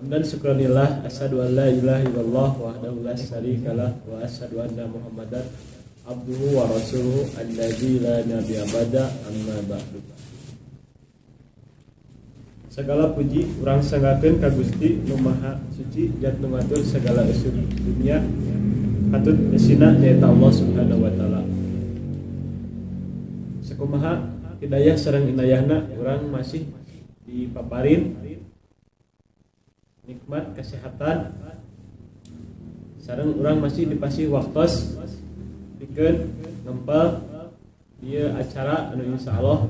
Hamdan syukranillah, asyhadu an la ilaha illallah wahdahu la syarikalah wa asyhadu anna Muhammadan abduhu wa rasuluhu allazi la nabiyya ba'da, amma ba'du. Segala puji urang sanggakeun ka Gusti Nu Maha Suci jat nu ngatur segala usur dunia. Katut esina nyaeta Allah Subhanahu wa taala. Sakumaha hidayah sareng inayahna urang masih dipaparin nikmat kesehatan sareng urang masih dipasih waktos pikeun ngempel ieu acara anu insyaallah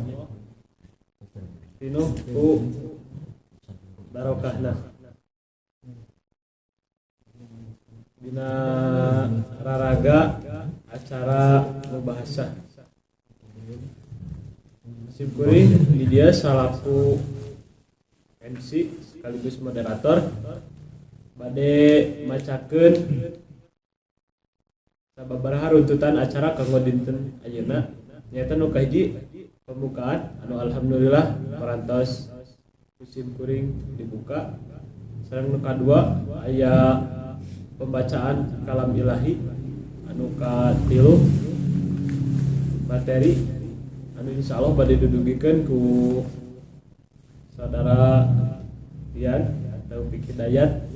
pinuh ku barokahna dina raraga acara nu bahasa simkuring di dia salaku MC sekaligus moderator bade macakeun sababaraha runtutan acara kanggo dinten ayeuna nyaeta nu kahiji pembukaan anu alhamdulillah parantos musim kuring dibuka sareng nu kadua aya pembacaan kalam ilahi anu katilu materi anu insyaallah bade didugikeun ku saudara Tian Taufik Hidayat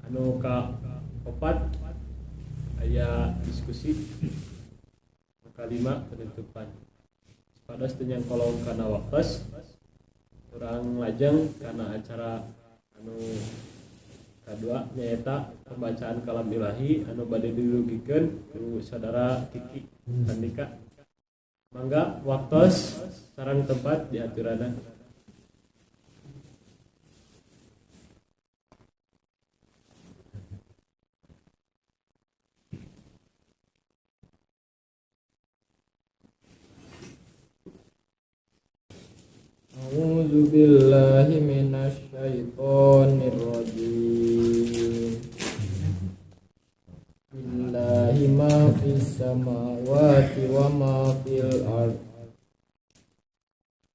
anu ka-4 aya diskusi kalima penutupan pados teu nyang kolong kana waktos urang lajeng kana acara anu kadua nyaeta pembacaan kalam ilahi anu bade dirugikeun ku saudara Kiki Andika. Mangga waktos sareng tempat diaturana. A'udzu billahi minasy syaithanir rajim. Billahi ma fis samawati wa ma fil ard.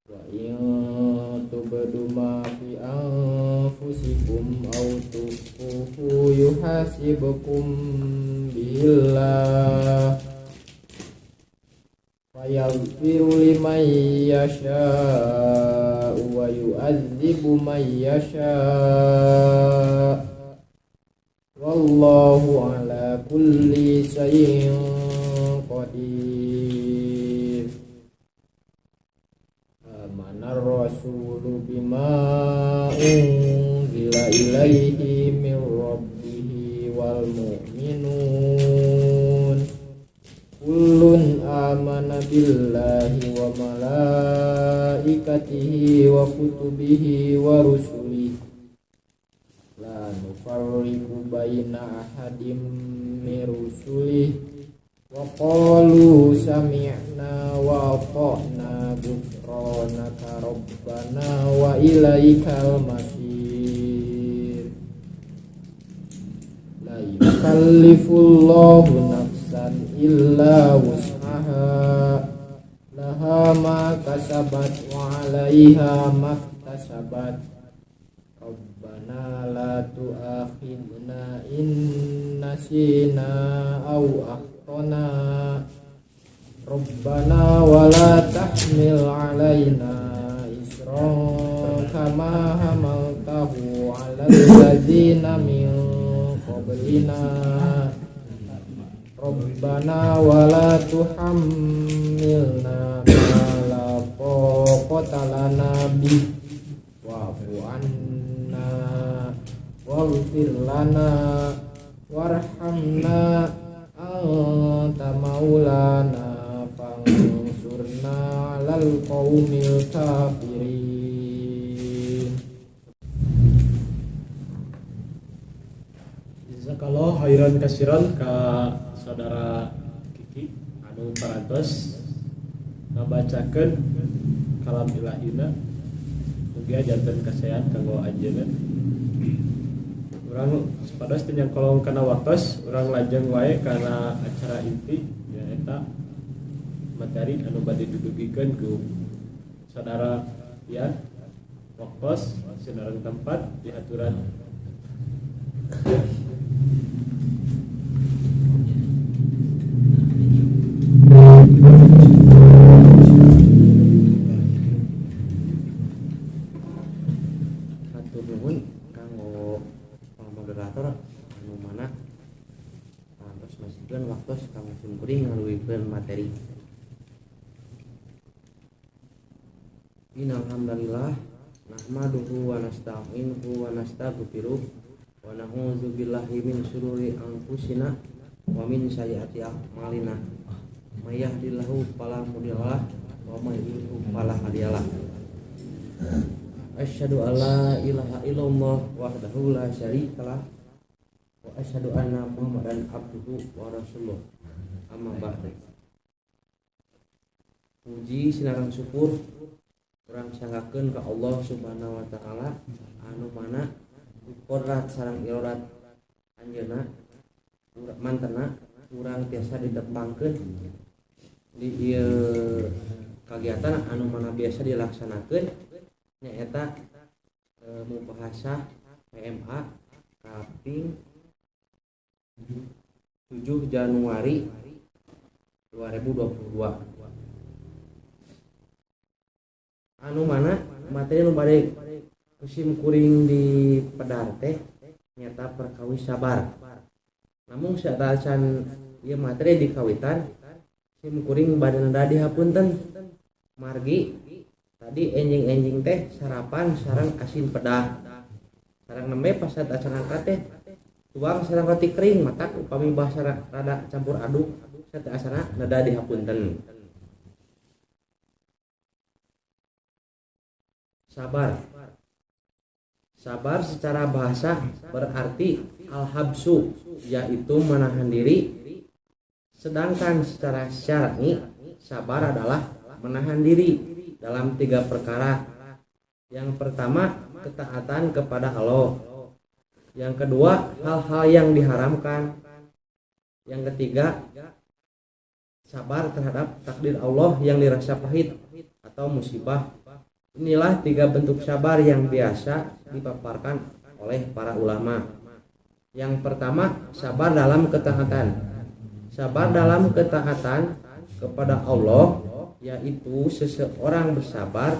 Wa in tubdu ma fi anfusikum aw tukhfuhu yuhasibukum billah. Yaghfiru liman yasha'u wa yu'adzibu man yasha'. Wallahu ala kulli syai'in qadir. Amanar rasulu bima unzila ilaihi min rabbih wal mu'minun kullun amana billahi wa malaikatihi wa kutubihi wa rusulihi la nufarriqu baina ahadim min rusulihi wa qalu sami'na wa ata'na ghufranaka rabbana wa ilaikal masir. La yukallifullahu nafsan illa wus'aha laha ma kasabat wa 'alaiha maktasabat. Rabbana la tu'akhidna in nasina aw akhtana. Rabbana wa la tahmil 'alaina isran kama hamaltahu 'alal ladzina min qablina. Rabbana wa la tuhammilna ma la taqata lana bih wa'fu 'anna waghfir lana warhamna anta maulana fansurna 'alal qaumil kafirin. Jazakallahu khairan katsiran ka saudara Kiki anu parantos ngabacakeun kalam ilahina mugi janten kasayan kanggo anjeunna. Urang sapados teu nyang kolong kana waktos urang lajeng wae kana acara inti nyaeta materi anu bade didugikeun ku saudara Tian waktos sinareng tempat diaturan. Hatur nuhun kanggo moderator anu mana terus masihkeun waktos kang simkuring ngaluwikeun materi. Innalhamdalillah nahmaduhu wa nasta'inuhu wa nastaghfiruh wa na'udzu billahi min syururi anfusina wa min sayyiati a'malina. May yahdihillahu fala mudhillalah wa may yudhlil fala hadiyalah. Asyhadu alla ilaha illallah wahdahu la syarikalah wa asyhadu anna Muhammadan abduhu wa rasuluh. Amma ba'du. Puji sinareng syukur urang sanggakeun ka Allah Subhanahu wa taala anu mana qudrat sareng irodat anjeunna mantena urang tiasa ditepangkeun di ieu kagiatan anu mana biasa dilaksanakeun nyaeta mubahasah PMA kaping 7 Januari 2022. Anu mana materi nu bade kusim kuring di pedar teh nyata perkawis sabar. Namun saatacan ieu materi di kawitan sim kuring bade nada dihapunten margi tadi enjing-enjing teh sarapan sareng asin pedah. Sareng nembe pas saat acan angkat teh tuang sareng roti kering matak upami bahasa rada campur aduk saat asana nada dihapunten. Sabar secara bahasa berarti al-habsu, yaitu menahan diri. Sedangkan secara syar'i sabar adalah menahan diri dalam 3 perkara. Yang pertama, ketaatan kepada Allah. Yang kedua, hal-hal yang diharamkan. Yang ketiga, sabar terhadap takdir Allah yang dirasa pahit atau musibah. Inilah 3 bentuk sabar yang biasa dipaparkan oleh para ulama. Yang pertama, sabar dalam ketaatan. Sabar dalam ketaatan kepada Allah yaitu seseorang bersabar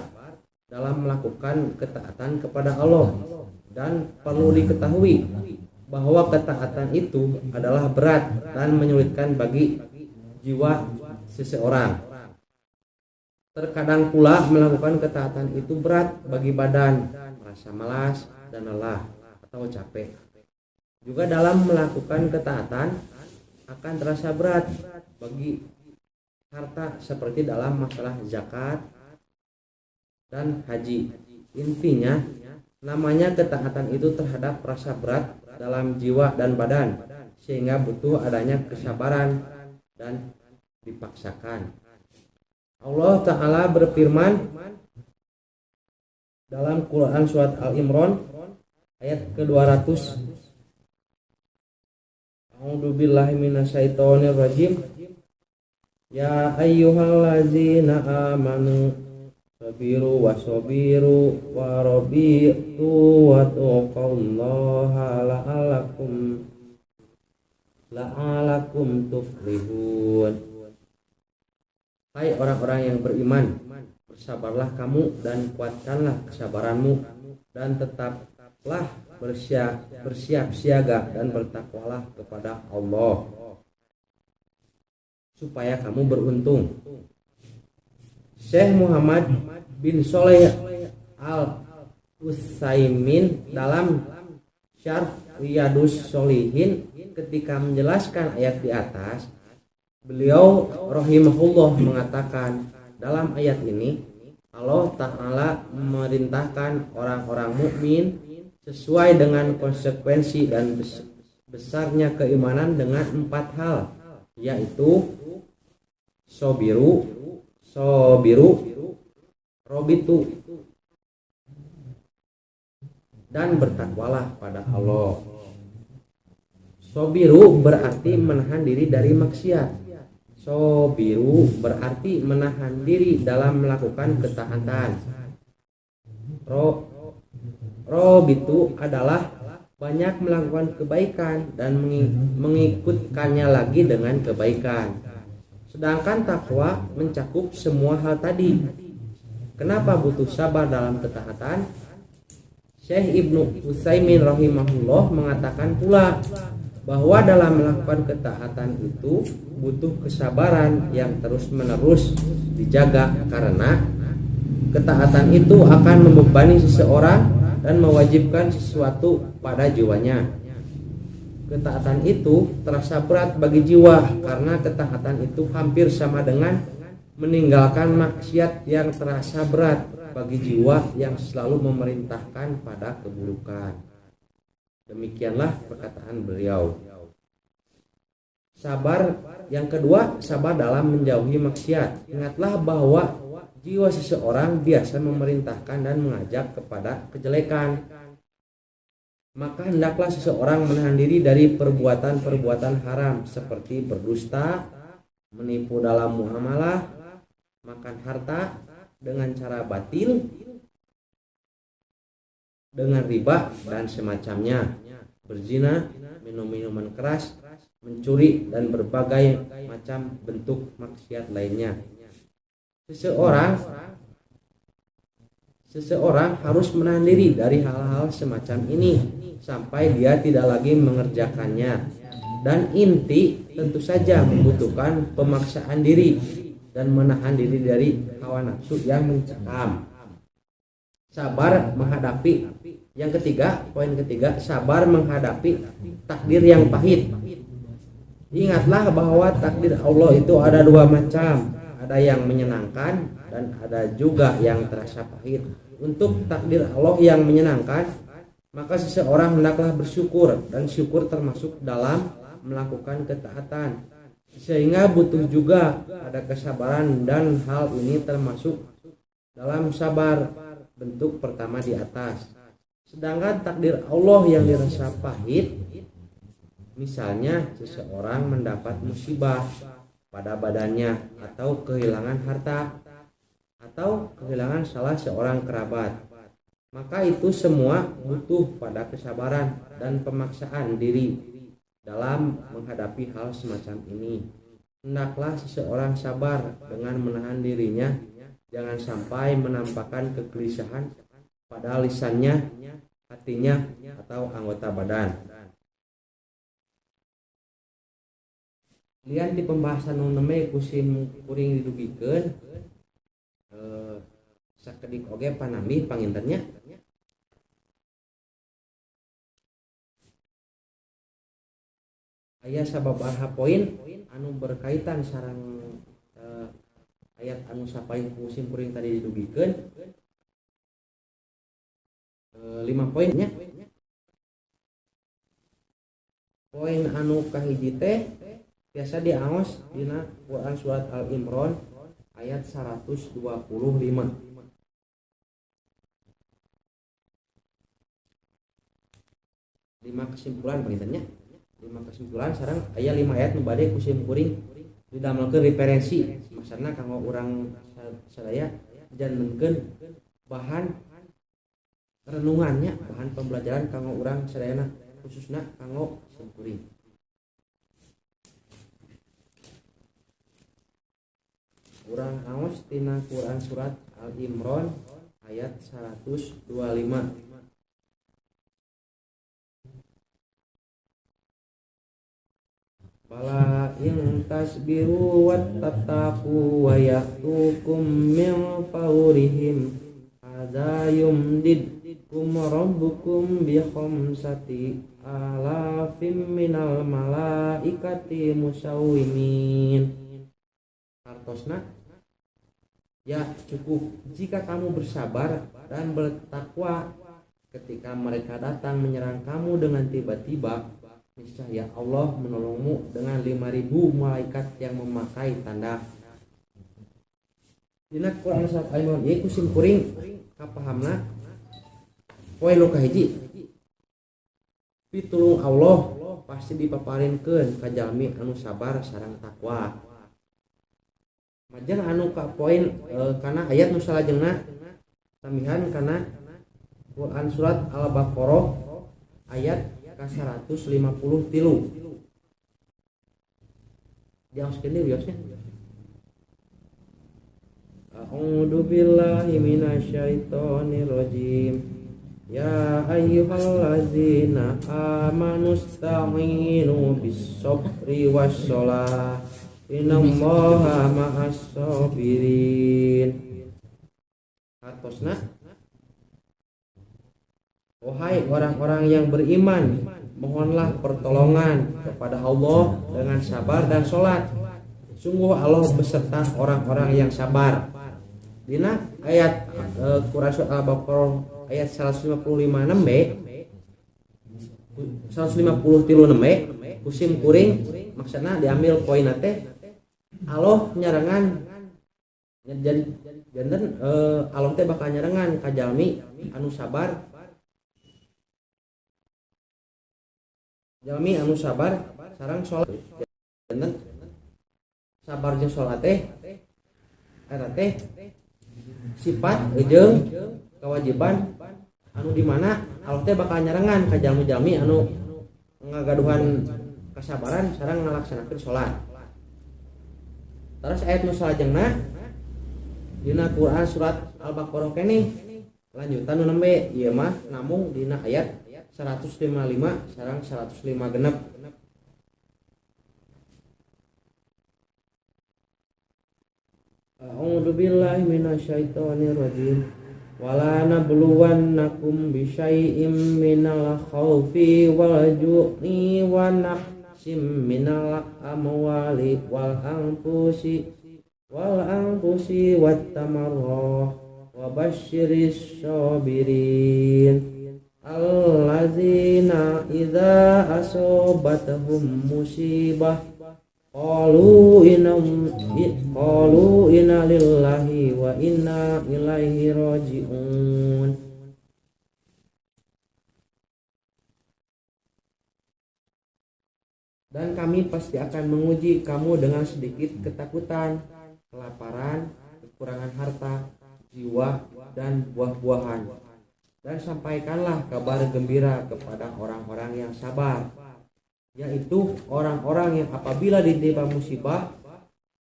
dalam melakukan ketaatan kepada Allah. Dan perlu diketahui bahwa ketaatan itu adalah berat dan menyulitkan bagi jiwa seseorang. Terkadang pula melakukan ketaatan itu berat bagi badan, merasa malas dan lelah atau capek. Juga dalam melakukan ketaatan akan terasa berat bagi harta seperti dalam masalah zakat dan haji. Intinya, namanya ketaatan itu terhadap rasa berat dalam jiwa dan badan, sehingga butuh adanya kesabaran dan dipaksakan. Allah Ta'ala berfirman dalam Quran surat Al-Imran ayat ke-200. A'udzubillahi minasyaitonirrajim. Ya ayyuhallazina amanu sabiru wasabiru warabitu wattaqullaha la'alakum tuflihun. Hai orang-orang yang beriman, bersabarlah kamu dan kuatkanlah kesabaranmu dan tetaplah bersiap siaga dan bertakwalah kepada Allah supaya kamu beruntung. Syekh Muhammad bin Shalih Al-Utsaimin dalam Syarh Riyadhus Shalihin ketika menjelaskan ayat di atas, beliau rahimahullah mengatakan dalam ayat ini Allah Ta'ala memerintahkan orang-orang mukmin sesuai dengan konsekuensi dan besarnya keimanan dengan 4 hal, yaitu sobiru, robitu, dan bertakwalah pada Allah. Sobiru berarti menahan diri dari maksiat. Sobiru berarti menahan diri dalam melakukan ketaatan. Rob itu adalah banyak melakukan kebaikan dan mengikutkannya lagi dengan kebaikan. Sedangkan takwa mencakup semua hal tadi. Kenapa butuh sabar dalam ketaatan? Syekh Ibnu Utsaimin rahimahullah mengatakan pula bahwa dalam melakukan ketaatan itu butuh kesabaran yang terus-menerus dijaga, karena ketaatan itu akan membebani seseorang dan mewajibkan sesuatu pada jiwanya. Ketaatan itu terasa berat bagi jiwa karena ketaatan itu hampir sama dengan meninggalkan maksiat yang terasa berat bagi jiwa yang selalu memerintahkan pada keburukan. Demikianlah perkataan beliau. Sabar yang kedua, sabar dalam menjauhi maksiat. Ingatlah bahwa jiwa seseorang biasa memerintahkan dan mengajak kepada kejelekan. Maka hendaklah seseorang menahan diri dari perbuatan-perbuatan haram seperti berdusta, menipu dalam muamalah, makan harta dengan cara batil, dengan riba dan semacamnya, berzina, minum minuman keras, mencuri, dan berbagai macam bentuk maksiat lainnya. Seseorang harus menahan diri dari hal-hal semacam ini sampai dia tidak lagi mengerjakannya. Dan inti tentu saja membutuhkan pemaksaan diri dan menahan diri dari hawa nafsu yang mencekam. Sabar menghadapi yang ketiga, poin ketiga, sabar menghadapi takdir yang pahit. Ingatlah bahwa takdir Allah itu ada dua macam, ada yang menyenangkan dan ada juga yang terasa pahit. Untuk takdir Allah yang menyenangkan, maka seseorang hendaklah bersyukur, dan syukur termasuk dalam melakukan ketaatan. Sehingga butuh juga ada kesabaran, dan hal ini termasuk dalam sabar bentuk pertama di atas. Sedangkan takdir Allah yang dirasa pahit, misalnya seseorang mendapat musibah pada badannya, atau kehilangan harta, atau kehilangan salah seorang kerabat, maka itu semua butuh pada kesabaran dan pemaksaan diri dalam menghadapi hal semacam ini. Hendaklah seseorang sabar dengan menahan dirinya, jangan sampai menampakkan kegelisahan pada lisannya, hatinya, atau anggota badan. Lihat di pembahasan noneme kusim kuring didugikeun sakedik oge panambi pangintennya. Aya sababaraha poin anu berkaitan sareng ayat anu sapain kusim kuring tadi didugikeun. 5 poinnya. Poin anu kahiji teh biasa diaos dina Quran surat Al-Imran ayat 125. 5 kesimpulan pengintennya. 5 kesimpulan sareng aya 5 ayat nu bade kusim kuring didamelkeun referensi maksudna kanggo urang sadaya janengkeun bahan renungannya, bahan pembelajaran kanggo urang sadayana khususna kanggo kusim kuring. Urang aos tina Quran surat Al-Imran ayat 125. Bala in tasbiru wattattaqu wa ya'tukum min fawrihim hadza yumdidkum rabbukum bi khamsati alafim minal malaikati musawwimin. Artosna, ya cukup jika kamu bersabar dan bertakwa ketika mereka datang menyerang kamu dengan tiba-tiba, niscaya Allah menolongmu dengan 5.000 malaikat yang memakai tanda. Dina Quran surat Al-Imran ieu kusim kuring kapahamna poe nu kahiji pitulung Allah pasti dipaparinkeun ka jalmi anu sabar sareng takwa. Majang anu ka poin kana ayat nu salajengna tamihan kana Quran surat Al-Baqarah ayat ke-153. Diaoskeun deui wiosnya. A'udzu billahi minasyaitonir rajim. Ya ayyuhallazina amanu ista'inu bis-sabri was-shalah. Innallaha ma'as-sabirin. Hartosna, wahai orang-orang yang beriman, mohonlah pertolongan kepada Allah dengan sabar dan sholat. Sungguh Allah beserta orang-orang yang sabar. Dina ayat Quran surat Al-Baqarah ayat 156b 153 kusim kuring maksudna diambil poin teh Allah nyarangan jadi janten Allah teh bakal nyarangan ka jalmi anu sabar. Jalmi anu sabar sareng salat janten sabar jeung salat teh eta teh sifat jeung kewajiban anu di mana Allah teh bakal nyarangan ka jalmi-jalmi anu ngagaduhan kesabaran sareng ngalaksanakeun salat. Terus ayat nu salajengna dina Quran surat Al-Baqarah keneh lanjutan nu nembe ieu mah namung dina ayat 155 sareng 105 genep. A'udzu billahi minasyaitonir rajim. Wala nabluwannakum bisyai'im minal khaufi wal ju'i wa naqsim minal amwali wal anfusi wat tamarrah wa basyiris sabirin allazina idza asabathum musibah qalu inna lillahi wa inna ilaihi raji'un. Dan kami pasti akan menguji kamu dengan sedikit ketakutan, kelaparan, kekurangan harta, jiwa, dan buah-buahan. Dan sampaikanlah kabar gembira kepada orang-orang yang sabar, yaitu orang-orang yang apabila ditimpa musibah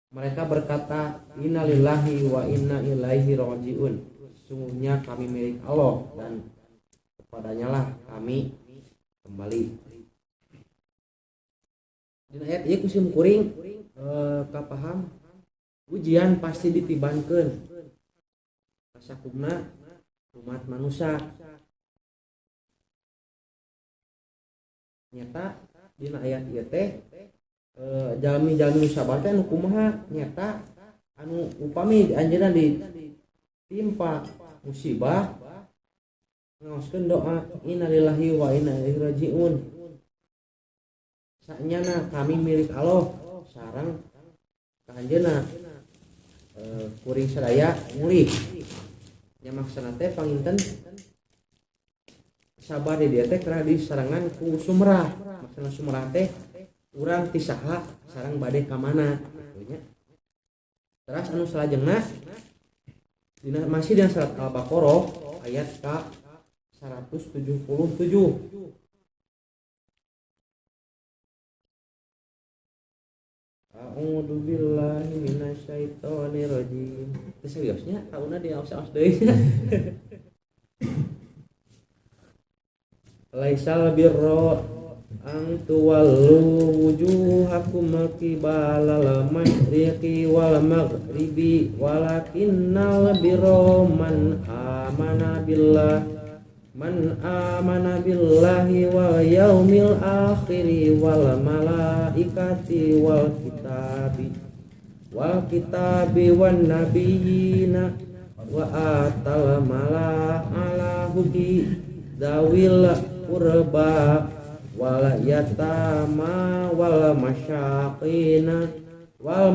mereka berkata inna lillahi wa inna ilaihi raji'un. Sesungguhnya kami milik Allah dan kepadanya lah kami kembali. Di ayat ieu kusim kuring kapaham ujian pasti ditibankeun kasakubna umat manusia. Nyata dina ayat ieu teh jalmi-jalmi sabar teh anu kumaha nyata anu upami anjeunna ditimpa musibah ngaoskeun doa innalillahi wa inna ilaihi raji'un. Sanyana kami milik Allah sareng ka anjeunna kuring sadaya mulih nya maksana teh panginten sabar di dia teh kena disarangan ku sumrah. Maksana sumrah teh urang ti saha sareng bade ka mana gitu nya. Terus anu salajengna dina masih dina surat Al-Baqarah ayat ka 177. A'udzu billahi minasyaitonir rajim. Seriusnya tauna di aos-aos deui. Laisal birra an tuwallu wujuhakum qibalal masyriqi wal maghribi walakinnal birra man amana billahi wal yaumil akhiri wal malaikati wal kitabi wan nabiyina wa atal mala ala hubbi dawil qurba wal yatama wal masyaqina wal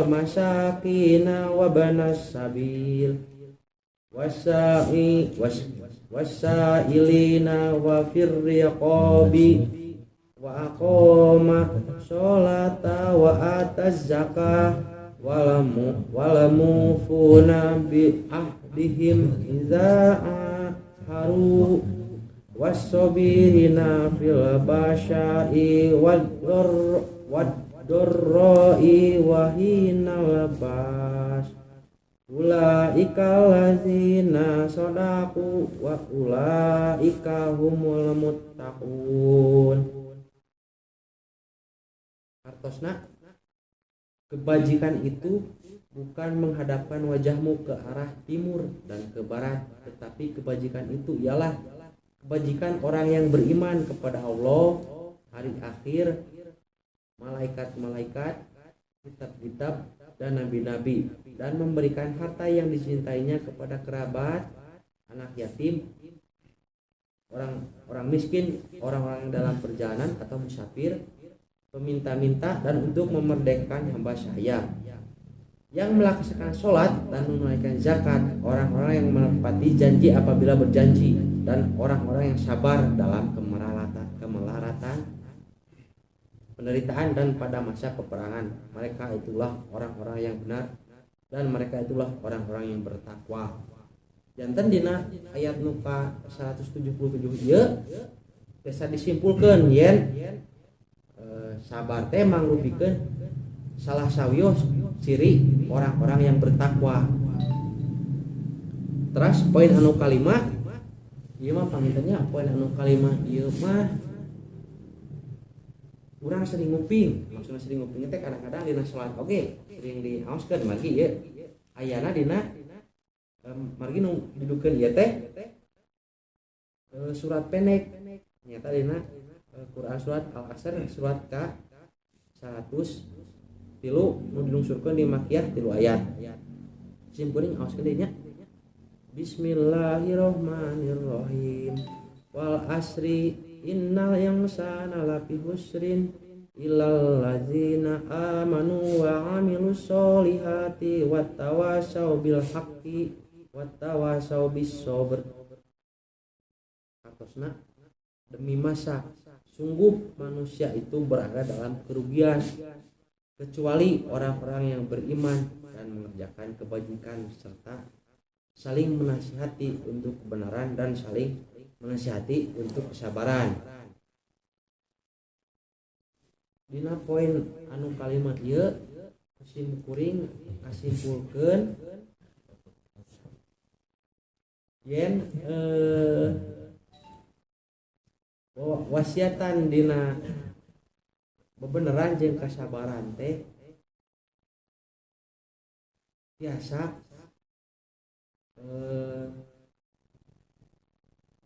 masakina wa banas sabil wasailina wa firriqabi wa aqama sholata wa ataz zakah wal mufuna bi ahdihim idza haru wassobirina fil basyai waddorroi wahinal bas ulaika allazina shadaku wa ulaika humul muttaqun. Artosna, kebajikan itu bukan menghadapkan wajahmu ke arah timur dan ke barat, tetapi kebajikan itu ialah kebajikan orang yang beriman kepada Allah, hari akhir, malaikat-malaikat, kitab-kitab, dan nabi-nabi, dan memberikan harta yang dicintainya kepada kerabat, anak yatim, orang miskin, orang-orang yang dalam perjalanan atau musafir, peminta-minta, dan untuk memerdekakan hamba sahaya, yang melaksanakan sholat dan menunaikan zakat, orang-orang yang menepati janji apabila berjanji, dan orang-orang yang sabar dalam kemelaratan, penderitaan, dan pada masa peperangan. Mereka itulah orang-orang yang benar, dan mereka itulah orang-orang yang bertakwa. Janten dina ayat nuka 177 ieu bisa disimpulkan yen sabar teh mangrupikeun salah sawios ciri orang-orang yang bertakwa. Terus poin anu kalima ieu mah pangintennya poin anu kalima ieu mah urang sering nguping. Maksudna sering nguping teh kadang-kadang dina salat oge sering diaoskeun margi ieu ayana dina margi nu didukeun ieu teh surat pendek nyata dina Quran surat Al-Asr surat ka 100 tilu nu dilungsurkeun di Makkiyah tilu ayat. Simkuring aoskeun deui nya. Bismillahirrahmanirrahim. Wal asri innal insana lafi husrin illal ladzina amanu wa amilus solihati wattawasau bil haqqi wattawasau bis sabr. Artosna, demi masa sungguh manusia itu berada dalam kerugian kecuali orang-orang yang beriman dan mengerjakan kebajikan serta saling menasihati untuk kebenaran dan saling menasihati untuk kesabaran. Dina poin anu kalimat ieu kuring kasimpulkeun yen wasiatan dina bebeneran jeung kasabaran teh biasa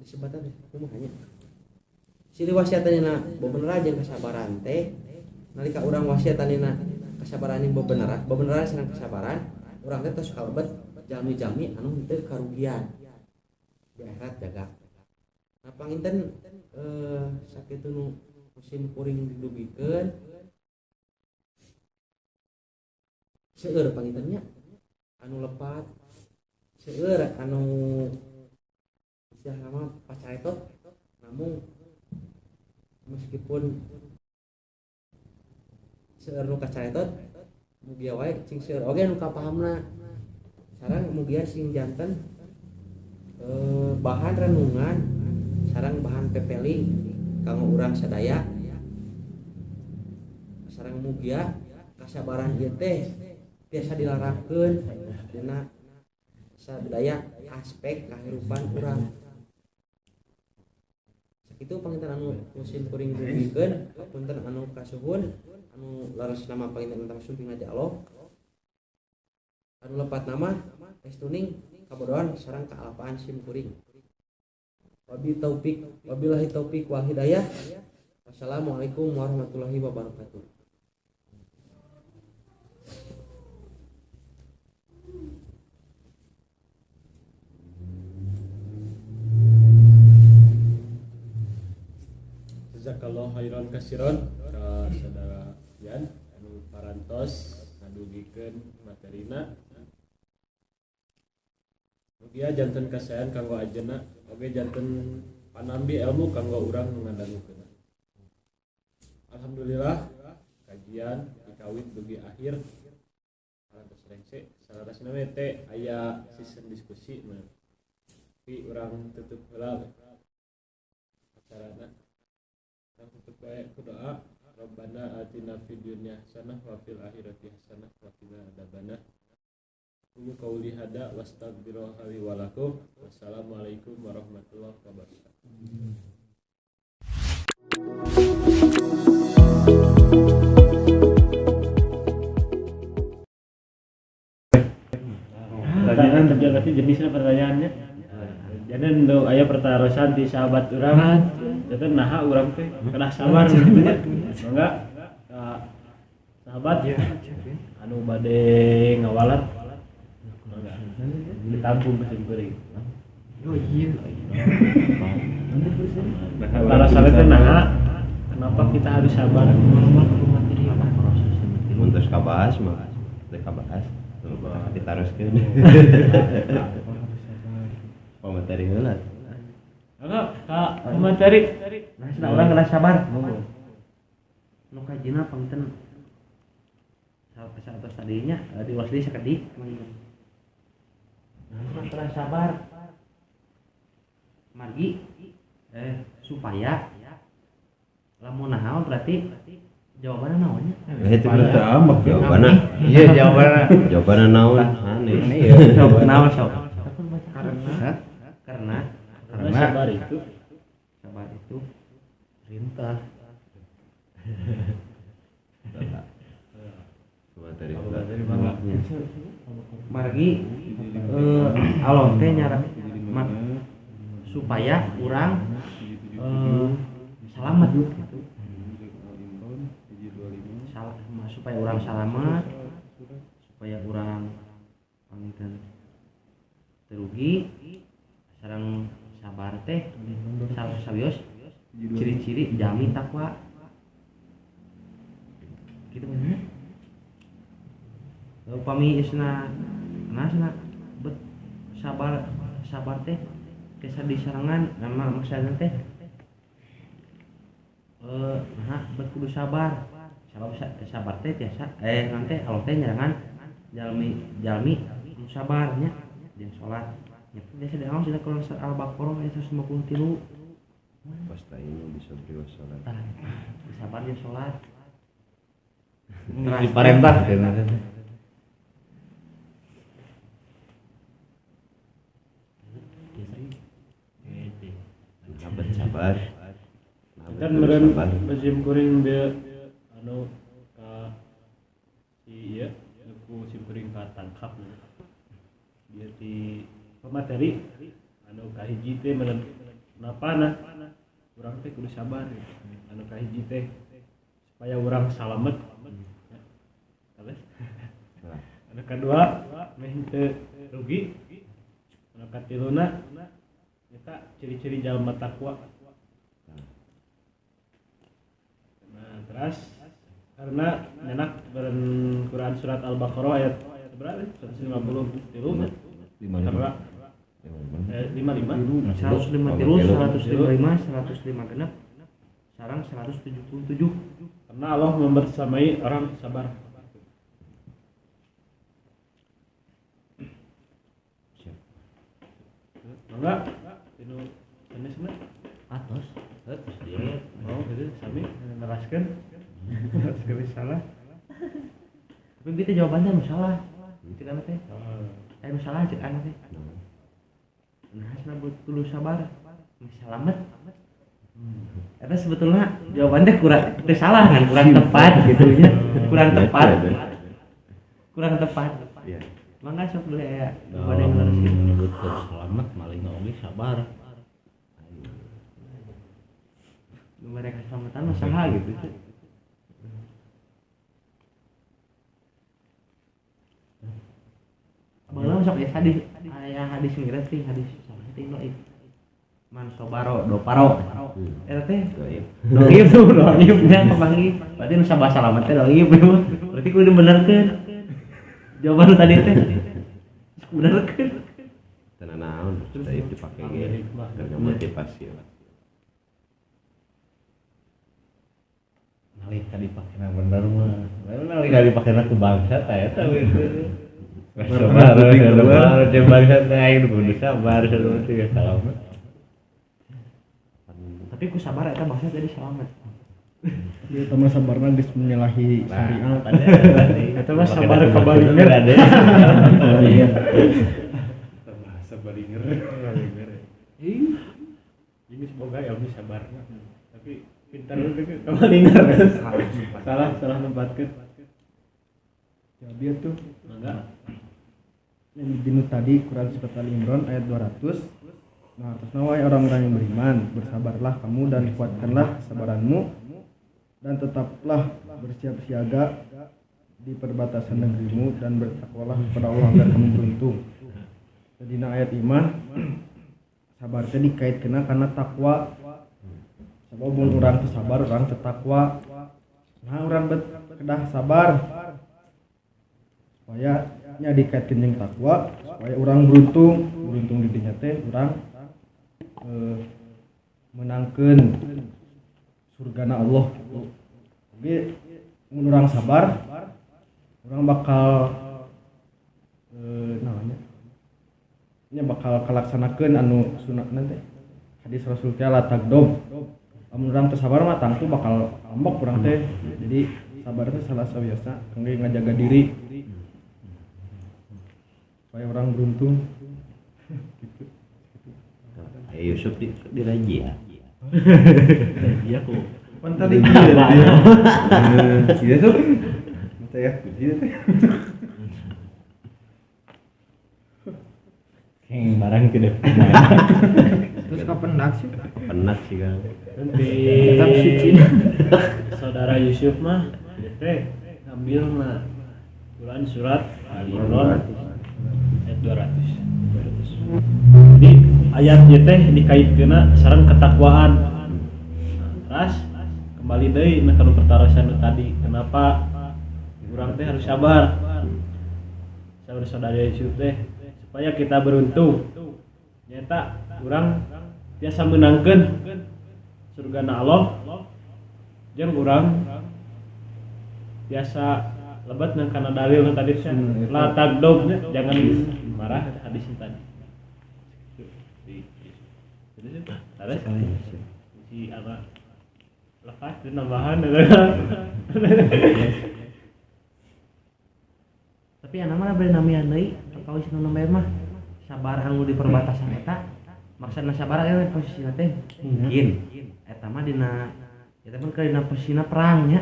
disebatan kumahanya ciri wasiatan dina bebeneran jeung kasabaran teh nalika urang wasiatan dina kasabaran jeung bebeneran sareng kasabaran urang teh tos kalebet jalmi-jalmi anu teu karugian di akhirat jaga. Nah panginten sakitu nu musim kuring didugikeun seueur pangintennya anu lepat seueur anu istilah mah pacaretot namun meskipun seueur nu kacaretot mugia wae cing seueur oge nu kapahamna sareng mugia sing janten bahan renungan sareng bahan pepeli kanggo urang sadaya sareng mugia kasabaran ieu teh biasa dilarangkeun dina sadaya aspek kahirupan urang. Sakitu panginten anu musim kuring dugikeun punten anu kasuhun anu laras nama panginten tentang sumping ti Allah anu lepat nama testuning kabodohan sareng kaalapaan sim kuring. Wabillahi taufik wal hidayah. Wassalamualaikum warahmatullahi wabarakatuh. Jazakallahu khairan kasiron ka saudara Yan anu parantos ngadugikeun materina. Mugia janten kasayan kanggo ajeuna oge janten panambi ilmu kanggo urang ngadangukeun. Alhamdulillah kajian dikawit dugi akhir. Parantos rengse salarasna teh aya sisen diskusi mah. tapi orang tutup heula acarana. Orang tutup bae ku doa Rabbana atina fid dunya hasanah wa fil akhirati hasanah wa qina adzabannar. Qul qouli hada wastaghfirullaha li wa lakum. Wassalamualaikum warahmatullahi wabarakatuh. Pertanyaan nanti jenisnya pertanyaannya. Jadi untuk ayah pertaruhan di sahabat orang, itu nah orang teh kena sabar gitu ya. Enggak sahabat anu bade ngawalat enggak ditampung ke kuring. Oh iya. Para sahabat teh nah kenapa kita harus sabar? Mun tos kabahas mah teu kabahas. Ditaroskeun. Komentari heula. Enggak, Kak, komentari. Nah, orang kena sabar. Nu kajina pangten saat tadinya di wasli sakedik. Nah, kena sabar. Margi supaya lamun naon berarti jawabannya naonnya? Itu berarti ambek jawabanna. Iya jawabannya. Jawabanna naon? Aneh. Jawaban naon sok? Karena Sabar itu perintah. Komentari Margi Allah teh nyarak supaya orang selamat gitu. Supaya orang selamat, supaya orang pangten terugi sareng sabar teh sabios ciri-ciri jami takwa gitu kan. Upami isna nasna bet sabar teh kesa disarangan nama maksudna teh nah bet kudu sabar sabar teh biasa nanti kalau teh nyarangan jalmi sabarnya jeung salat nya biasa dalam sudah kalau Al-Baqarah ayat 153 pasta ini bisa beri salat. sabar jeung salat Diparentah kan. Sabar sabar. kan meureun musim kuring dia anu ka si ieu ku musim kuring ka tangkap dia di pemateri anu kahiji teh meureun napana urang teh kudu sabar anu kahiji teh supaya urang salamet terus anu kadua meh teu rugi anu katiluna eta ciri-ciri jalma takwa. Nah, terus karena enak beren Quran surat Al-Baqarah ayat berapa? 153 kan? 55 105 genep sarang 177 karena Allah membersamai orang sabar. Enggak, ini jenisnya atos dia mau gitu sami neraskeun salah. tapi kita jawabannya masalah itu kan teh masalah cek teh nah sabut kudu sabar selamat eta sebetulnya jawabannya kurang teh salah kan kurang tepat gitu nya kurang tepat Iya. mangga sok dulu ya jawaban yang leres Selamat maling oge sabar. mereka keselamatan masalah gitu tuh. Bagaimana sok ya hadis ayah hadis ngira sih hadis salah tinggal itu man sobaro do paro eta teh doib tuh doibnya kepanggih berarti nu sabah salamet teh doib berarti kudu dibenerkeun jawaban tadi teh benerkeun Tenan naon tadi dipake ge karena motivasi lah. Nalika dipakena bener mah. Nalika dipakena ku bangsa tah eta we. sabar coba aing kudu sabar sabar teh selamat. Tapi ku sabar eta maksudnya tadi selamat. Dia teman sabarna geus menyalahi syariat. Eta mah sabar kabalinger. Sabalinger. Ini semoga ya bisa sabarna. Tapi pintar kabalinger. Salah tempatkeun. Jabir tuh Enggak. yang dinu tadi Quran surat Al-Imran ayat 200. Nah, atasna wahai orang-orang yang beriman, bersabarlah kamu dan kuatkanlah kesabaranmu dan tetaplah bersiap siaga di perbatasan negerimu dan bertakwalah kepada Allah agar kamu beruntung. Jadi ayat iman sabar teh dikaitkeun karena takwa. Sabab mun urang teu sabar, urang teu takwa. Nah, urang kedah sabar supaya nya dikaitkeun jeung takwa supaya urang beruntung di dinya teh urang menangkeun surgana Allah. Oke, mun urang sabar, urang bakal nya bakal kalaksanakeun anu sunatna teh. Hadis Rasul teh la tagdob. Lamun urang teu sabar mah tangtu bakal ambek urang teh. Jadi sabar teh salah sawiasna kangge ngajaga diri supaya orang beruntung. Gitu. Yusuf di Raji ya. Iya kok. Pan tadi dia. Iya tuh. Mata ya, dia teh. Keng barang gede. Terus kapan sih? Penat sih kan. Nanti Kitab suci. saudara Yusuf mah teh ngambil na Quran surat Al-Imran ayat 200. Jadi ayatnya teh dikaitkeuna sareng ketakwaan. Nah, terus kembali deui na kana pertarasan tadi. Kenapa urang teh harus sabar? Saudara Yusuf teh supaya kita beruntung. Nyata urang biasa menangkeun surgana Allah jeung urang biasa lebat nang kana dalil tadi la tagdob jangan marah hadis tadi. Terus si apa lepas itu nambahan Tapi yang namanya beri namian deui kalau sih namanya mah sabar anu di perbatasan eta maksudna sabar kan posisina teh mungkin eta mah dina eta mah dina posisina perang nya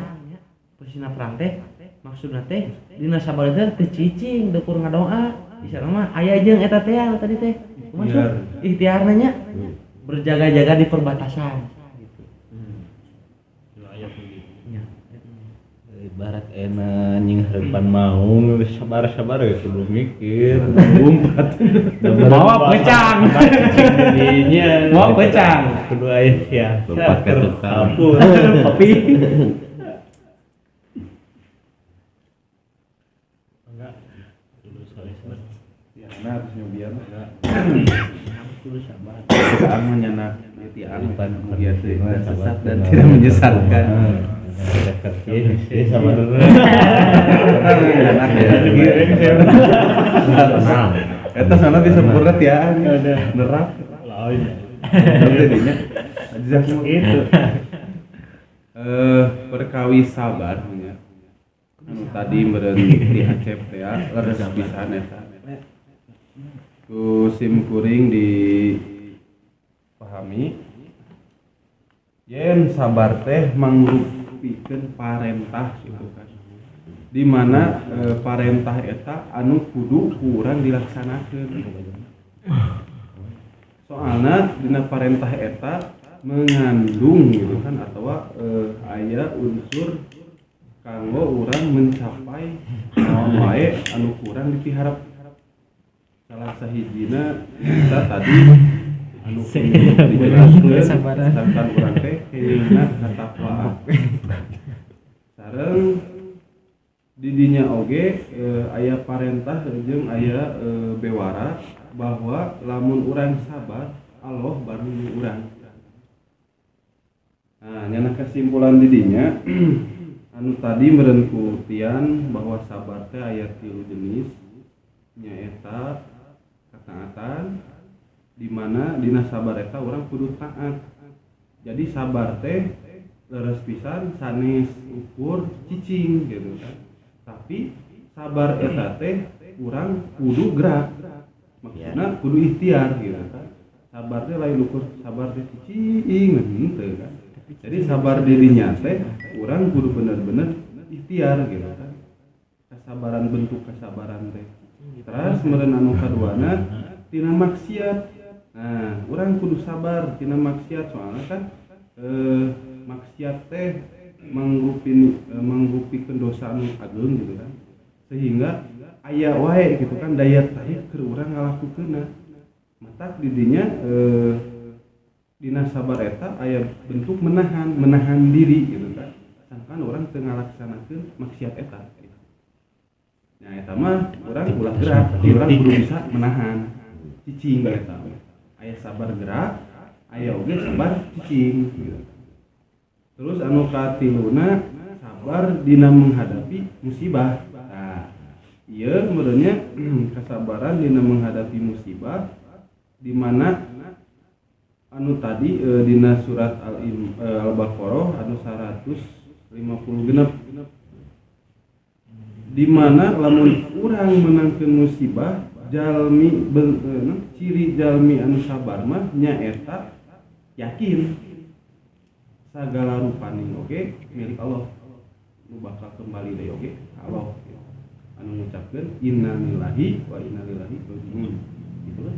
posisina perang teh maksudna teh dina sabar teh teu cicing teu kur ngadoa bisa mah aya jeung eta teh tadi teh maksud ikhtiarna nya berjaga-jaga di perbatasan gitu. ayat begitu. Ya. Ibarat enak nying harapan mau sabar-sabar ya sebelum mikir umpat Mau pecang. jadinya Mau pecang. kedua ya lompat ke tukang Kopi. Enggak. Dulu salesman. Ya, nah harus nyobian. Dulu sabar. Tuhan menyenak tiang biasa sesat dan tidak menyesatkan. sama dulu Enak ya. Eta sana bisa berat ya. Nerap. Lain. Jadinya Itu. perkawi sabar nya. Anu tadi meureun di Acep teh ya, leres pisan eta. Ku sim kuring dipahami. Yen sabar teh mangrupikeun parentah gitu kan. Di mana parentah eta anu kudu kurang dilaksanakeun. Soalna dina parentah eta mengandung gitu kan atawa aya unsur kanggo urang mencapai naon wae anu kurang dipiharap. Salah sahijina kita tadi anu dijelaskeun tentang urang teh kengingna katakwaan. Sareng di dinya oge aya parentah jeung aya bewara bahwa lamun urang sabar Allah bantu urang. Nah, nyana kesimpulan di dinya anu tadi meureun ku tian bahwa sabar teh aya 3 jenis. nyaeta ketaatan di mana dina sabar eta urang kudu taat. Jadi sabar teh leres pisan sanes ukur cicing gitu kan. Tapi sabar eta teh urang kudu gerak. Maksudna kudu ikhtiar gitu kan. Sabar teh lain ukur sabar teh cicing henteu kan. Jadi sabar dirinya teh urang kudu bener-bener ikhtiar gitu kan. Kesabaran bentuk kesabaran teh. Terus meureun anu kaduana tina maksiat. Nah, urang kudu sabar tina maksiat soalnya kan maksiat teh mangrupikeun dosa anu ageung gitu kan. Sehingga aya wae gitu kan daya tarik keur urang ngalakukeunna. Matak di dinya dina sabar eta aya bentuk menahan diri gitu kan. Sangkan urang teu ngalaksanakeun maksiat eta gitu. Nah eta mah urang ulah gerak, urang kudu bisa menahan cicing eta. Aya sabar gerak, aya oge sabar cicing gitu. Terus anu katiluna sabar dina menghadapi musibah. Nah, ieu meureunnya kesabaran dina menghadapi musibah di mana anu tadi dina surat Al-Baqarah anu 150 genep di mana lamun urang menangkeun musibah jalmi ciri jalmi anu sabar mah nyaeta yakin sagala rupaning oge milik Allah nu bakal kembali deui oge Allah anu ngucapkeun inna lillahi wa inna ilaihi raji'un itulah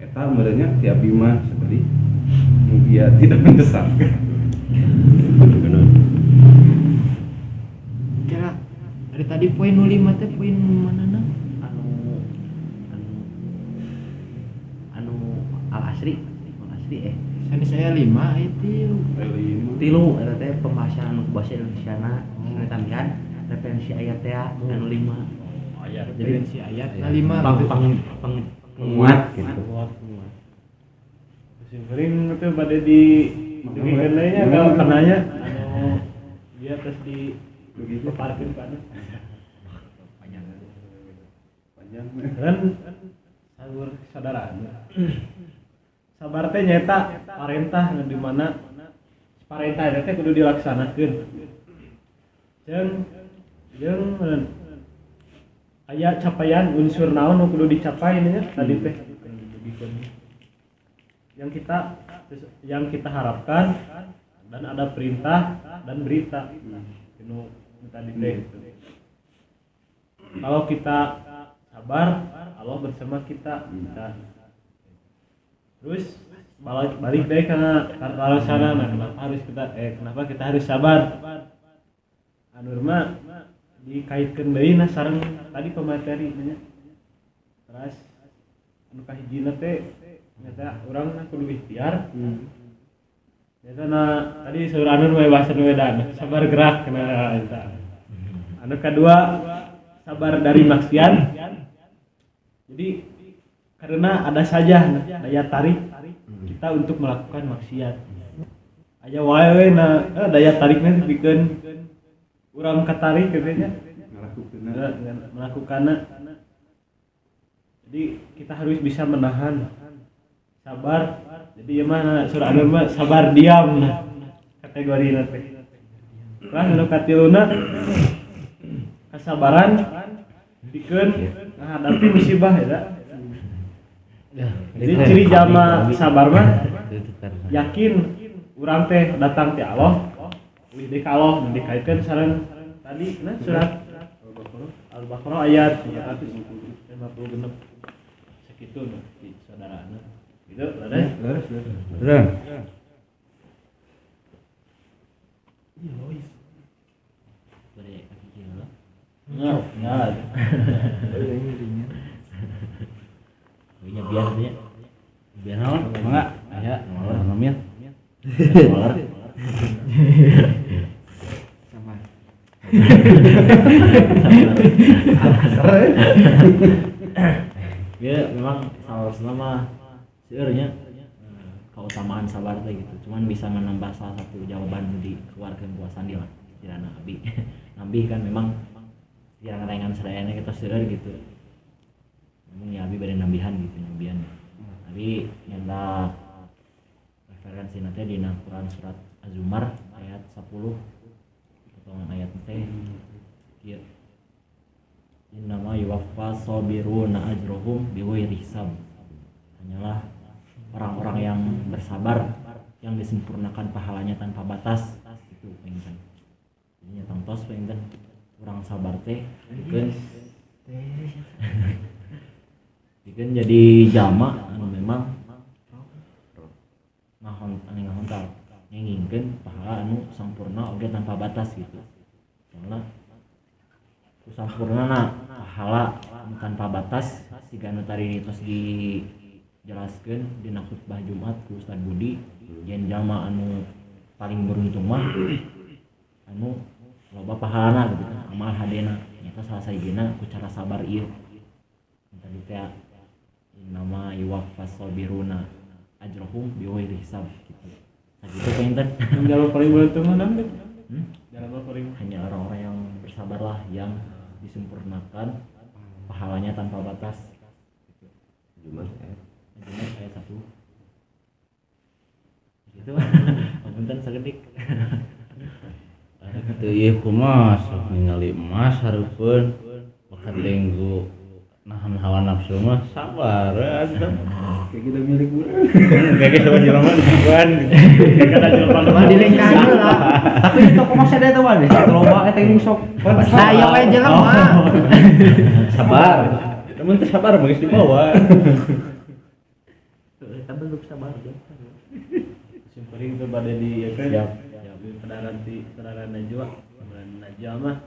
eta merenya tiap bima seperti dia tidak mendesak. Kira dari tadi poin 05 teh poin manana? Anu al-asri sanes saya 5 itu tilu eta teh pembahasan bahasa Indonesiana anu tambahan referensi ayat teh anu 5 ayat referensi ayat 5 penguat gitu. Musim kering itu pada di kendainya kalau kenanya anu dia terus di begitu parkir kan panjang kan sabar saudara sabar teh nyata parentah di mana parentah teh kudu dilaksanakeun jeung aya capaian unsur naon nu kudu dicapai nya tadi teh yang kita harapkan dan ada perintah dan berita nu tadi teh. Kalau kita sabar Allah bersama kita. Terus balik deh karena alasan kenapa kita harus sabar. Anu mah dikaitkeun deui na sareng tadi pemateri nya. Terus anu kahijina teh nyata urang kudu ikhtiar. Nyata tadi sauraneun we bahasan wedan sabar gerak kana eta. Anu kadua sabar dari maksiat. Jadi karena ada saja daya tarik kita untuk melakukan maksiat. Aya wae daya tariknya bikin urang katarik katanya melakukannya. Jadi kita harus bisa menahan sabar. Jadi mana surah An-Nur sabar diam kategori nanti. Kan anu katiluna kesabaran bikin menghadapi musibah ya. Jadi ciri jama sabar mah yakin urang teh datang ti Allah. Wih deui ka Allah dikaitkeun sareng tadi surat Al-Baqarah ayat 156 sakitu di saudaraana. Gitu, leres. Betul. Iya, Lois. Boleh kaki kiri lo. Enggak. Punya biar dia. Biar naon? Enggak. Ya, nomor. Sama. Ya, memang sama sebenarnya keutamaan sabar teh gitu. Cuman bisa menambah salah satu jawaban dikeluarkan puasan dia lah. Kirana abi. Nabi kan memang yang rengan sedayana kita seueur gitu. ngomong ya abi bade nambihan gitu nambihan tapi nyanda referensi nanti di Quran surat Az-Zumar ayat 10 potongan ayat teh kieu innama yuwaffas sabiruna ajruhum bighairi hisab hanyalah orang-orang yang bersabar yang disempurnakan pahalanya tanpa batas itu pengen ini tangtos pengen kurang sabar teh bikin jadi jama anu memang ngahontal ngingkeun pahala anu sampurna oge tanpa batas gitu soalna sampurnana pahala tanpa batas siga anu tadi tos dijelaskeun dina khutbah Jumat ku Ustaz Budi yen jalma anu paling beruntung mah anu loba pahalana gitu kan amal hadena nyata salah sajina ku cara sabar ieu tadi teh nama yuwaffas sabiruna ajrohum bighairi hisab gitu sakitu pinten Jalur paling beruntung mana nih? Jalur paling hanya orang-orang yang bersabarlah yang disempurnakan pahalanya tanpa batas gitu. Jumat Jumat ayat 1 gitu punten saeutik Teu ieu kumaha sok ningali emas hareupeun bakat denggu nahan hawa nafsu mah sabar atuh kayak kita milik urang kayak sama jelema bukan kata jawaban mah dilengkeun lah tapi itu kok masih ada teh weh satu loba eta geuning sok saya we jelema sabar temen teh sabar mah geus dibawa eta bentuk sabar simpering teu bade di ya kan siap Saudara Najwa mah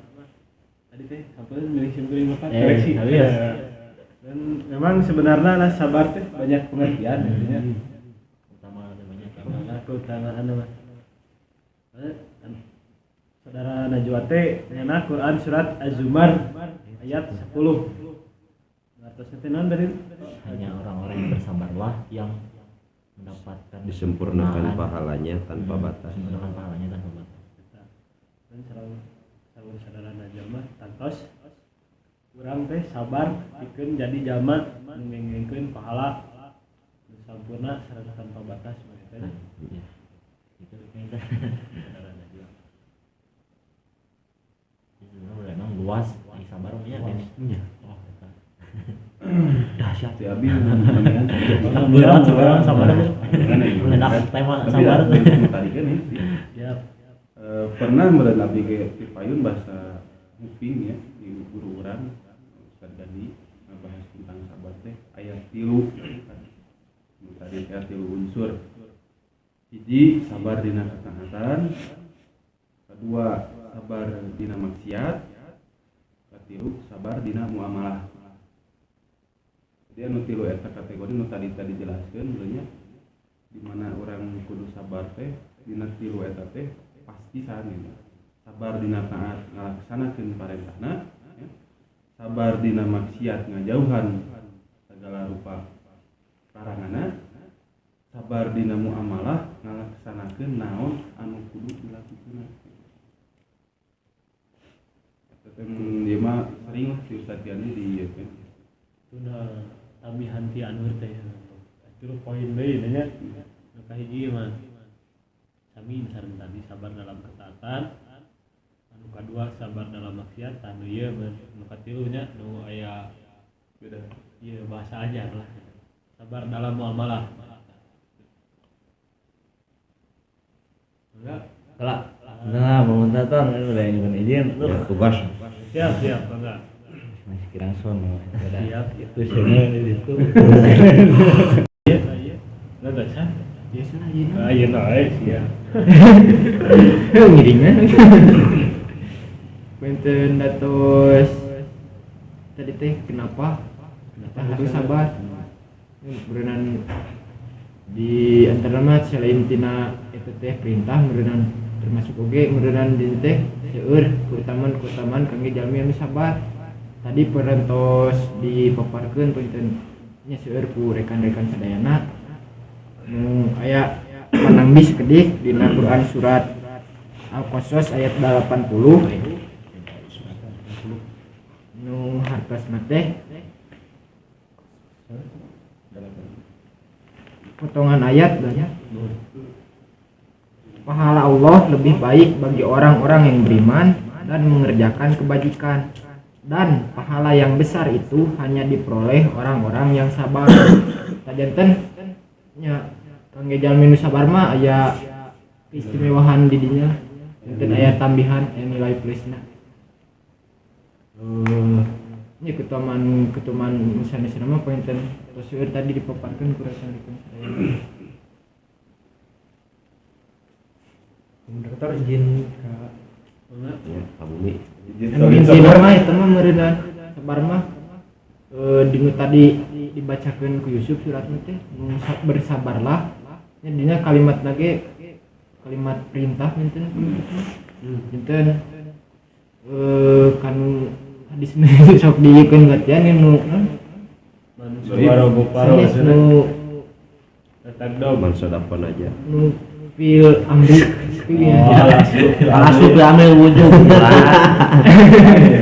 tadi teh sampeun milik simpering bapak koreksi ya dan memang sebenarnya sabar teh banyak pengertian intinya utama banyak keutamaan mah Saudara Najwa teh nyana Quran surat Az-Zumar ayat 10 atas teh naon dari hanya orang-orang yang bersabarlah yang mendapatkan disempurnakan pahalanya tanpa batas. disempurnakan pahalanya tanpa batas dan sareng saudara Najwa mah tantos urang teh sabar pikeun jadi jalma nu ngengkeun pahala nu sampurna sareng tanpa batas mah nah, iya itu kita saudara Najwa itu memang luas di sabar punya kan oh eta dahsyat si Abi mendingan berat sebenarnya sabar enak tema tapi sabar tadi kan ini sih ya pernah meureun Abi ge pipayun bahasa Muping ya di guru urang Ustaz Gadi ngebahas tentang sabar teh ayat 3 tadi ayat 3 unsur hiji sabar dina ketaatan kedua sabar dina maksiat katilu sabar dina muamalah jadi anu tilu eta kategori nu tadi jelaskeun sebenarnya di mana orang kudu sabar teh dina tilu eta teh pasti sanes sabar dina taat ngalaksanakeun parentahna ya. Sabar dina maksiat ngajauhan segala rupa laranganna sabar dina muamalah ngalaksanakeun naon anu kudu dilakukeun eta teh ieu mah sering lah si Ustaz Gani di ieu teh sudah kami hanti anur teh itu poin deui nya nu kahiji mah kami sareng tadi sabar dalam ketaatan anu kadua sabar dalam maksiat anu ieu nu katilu nya nu aya beda ieu bahasa ajar lah sabar dalam muamalah enggak kelak nah momentator udah nyugun izin Ya, tugas. siap enggak masih kirang sono siap itu sono di situ iya enggak bisa biasa aja ayo nae siap ngiringnya Benten datos tadi teh kenapa harus sabar berenang di antara mah selain tina itu teh perintah berenang termasuk oge berenang di teh seueur keutamaan kangge jalmi anu sabar tadi perentos dipaparkeun punten nya seueur ku rekan-rekan sadayana nu aya panangbis kedik dina Quran surat Al-Qasas ayat 80 nu hartosna teh potongan ayat banyak. Pahala Allah lebih baik bagi orang-orang yang beriman dan mengerjakan kebajikan, dan pahala yang besar itu hanya diperoleh orang-orang yang sabar. Tajanten nya kangge jalmi nu sabar mah aya istimewahan di dinya, enten aya tambihan aya nilai plusna. Ini ketuman misalnya nama pointen terus tadi dipaparkan kurang dokter izin ke Ya, kamu izin mah itu mah meureunna sabar mah dinu tadi dibacakeun ku Yusuf surat teh bersabarlah nya dina kalimat lagi kalimat perintah menten kanu hadis sok diekeun gatian nu sanes nu man sodapon aja. nu fil amri Langsung ambil wujud.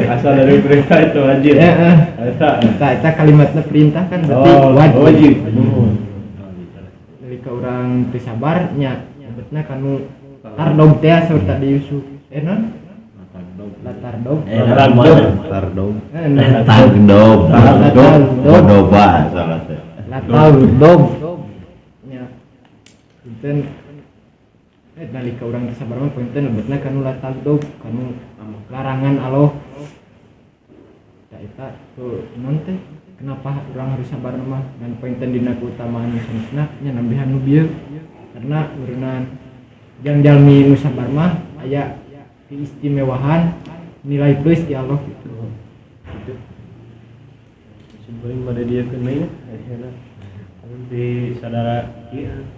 Asal dari perintah itu wajib. Eta kalimatna perintah kan berarti wajib. Nalika urang teu sabar nya nyebutna kanu tardog teh saur tadi Yusuf. Non? Latardog. Doba salah teh. Latardog. Nya punten nalika urang teu sabar mah punten lebetna kanu latardog kanu larangan Allah. Eta tuh non teh kenapa orang harus sabar mah dan pointen dina keutamaan sanesna nya nambihan nu bieu karena berenang jang jalmi nu sabar mah aya keistimewahan nilai plus di Allah gitu. Sebelum pada dia kena ini, di saudara kieu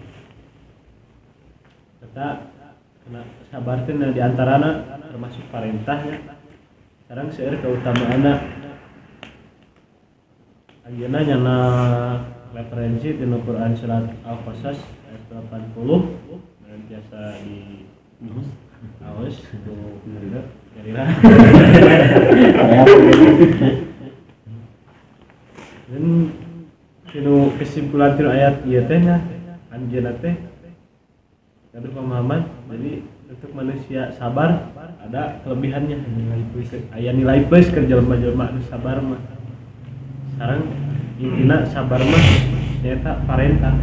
kita kena sabar teh di antarana termasuk perintahnya. Sekarang seueur keutamaanna ayeuna nyana referensi di Quran surat Al-Qasas ayat 80 dan biasa di awas itu jarina dan kinu kesimpulan tina ayat ieu teh nya anjeunna teh ada pemahaman jadi untuk manusia sabar ada kelebihannya aya nilai plus ke jelema-jelema anu sabar mah. Sekarang intina sabar mah ternyata perintah.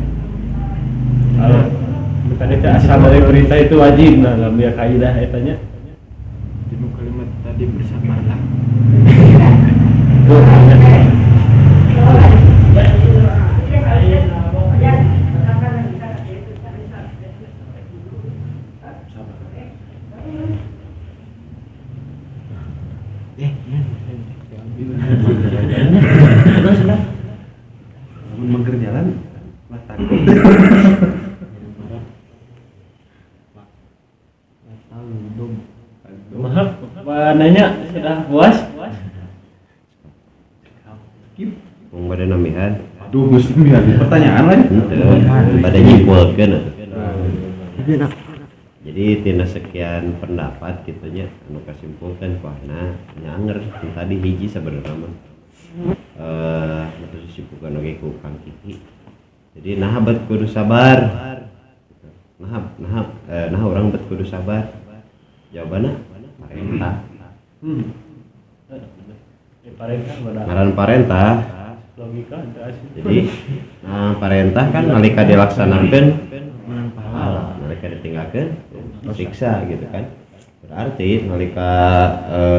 Kalau bukan itu asal dari perintah itu wajib, nah ngambil kaidah eta nya. Dinu kalimat tadi bersabarlah. Namun mangker jalan latar. Maaf, nanya sudah puas? Wong bade namihan. Aduh, Gusti pertanyaan lain. Pada nyimpulkeun. Jadi tina sekian pendapat gitunya anu kasimpulkeun kuahna nyanger tadi hiji sabenerna mah. Terus disimpulkeun oge ku Kang Kiki. Jadi nah bet kudu sabar. Nah urang bet kudu sabar. Jawabanna parentah. Ngaran parentah. Logika Jadi parentah kan nalika dilaksanakeun pahala, nalika ditinggalkeun siksa gitu kan. Berarti nalika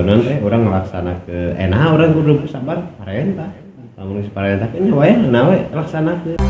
non teh urang ngalaksanakeun urang kudu sabar parentah. Lamun parentah kan nya wae laksanakeun.